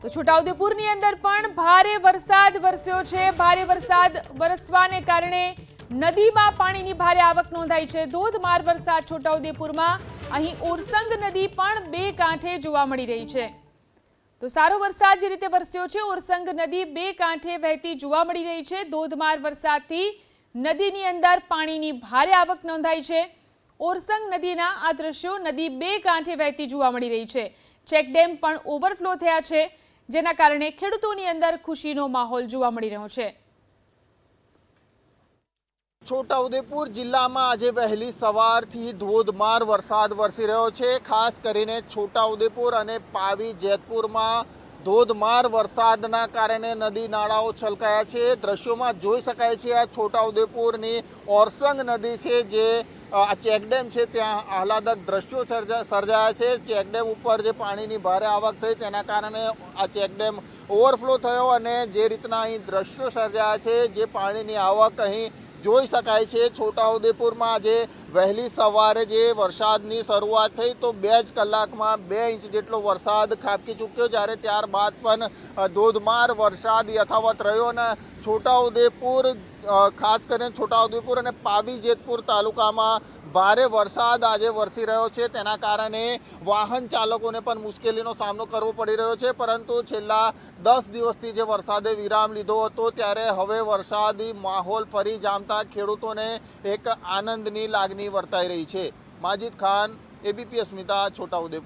તો છોટાઉદેપુરની અંદર પણ ભારે વરસાદ વરસ્યો છે। ભારે વરસાદ વરસવાને કારણે નદીમાં પાણીની ભારે આવક નોંધાઈ છે। ધોધમાર વરસાદ છોટાઉદેપુરમાં અહીં ઓરસંગ નદી પણ બે કાંઠે જોવા મળી રહી છે। તો સારો વરસાદ જે રીતે વરસ્યો છે, ઓરસંગ નદી બે કાંઠે વહેતી જોવા મળી રહી છે। ધોધમાર વરસાદથી નદીની અંદર પાણીની ભારે આવક નોંધાઈ છે। ઓરસંગ નદીના આ દ્રશ્યો નદી બે કાંઠે વહેતી જોવા મળી રહી છે। ચેકડેમ પણ ઓવરફ્લો થયા છે, જેના કારણે ખેડૂતોની અંદર ખુશીનો માહોલ જોવા મળી રહ્યો છે। છોટાઉદેપુર જિલ્લામાં આજે વહેલી સવારથી ધોધમાર વરસાદ વરસી રહ્યો છે। ખાસ કરીને છોટાઉદેપુર અને પાવી જેતપુરમાં ધોધમાર વરસાદના કારણે નદી નાળાઓ છલકાયા છે। દ્રશ્યોમાં જોઈ શકાય છે આ છોટાઉદેપુરની ઓરસંગ નદી છે, જે આ ચેકડેમ છે ત્યાં આહલાદક દ્રશ્યો સર્જાયા છે। ચેકડેમ ઉપર જે પાણીની ભારે આવક થઈ તેના કારણે આ ચેકડેમ ઓવરફ્લો થયો અને જે રીતના અહીં દ્રશ્યો સર્જાયા છે, જે પાણીની આવક અહીં જોઈ શકાય છે। છોટાઉદેપુરમાં આજે વહેલી સવારે જે વરસાદની શરૂઆત થઈ તો 2 જ કલાકમાં 2 ઇંચ જેટલો વરસાદ ખાબકી ચૂક્યો, જ્યારે ત્યારબાદ પણ ધોધમાર વરસાદ યથાવત રહ્યો અને છોટાઉદેપુર ખાસ કરીને છોટાઉદેપુર અને પાવી જેતપુર તાલુકામાં ભારે વરસાદ આજે વરસી રહ્યો છે। તેના કારણે વાહન ચાલકોને પણ મુશ્કેલીનો સામનો કરવો પડી રહ્યો છે, પરંતુ છેલ્લા 10 દિવસથી જે વરસાદે વિરામ લીધો હતો, ત્યારે હવે વરસાદી માહોલ ફરી જામતા ખેડૂતોને એક આનંદની લાગણી વર્તાઈ રહી છે। માજીદ ખાન, ABP અસ્મિતા, છોટાઉદેપુર।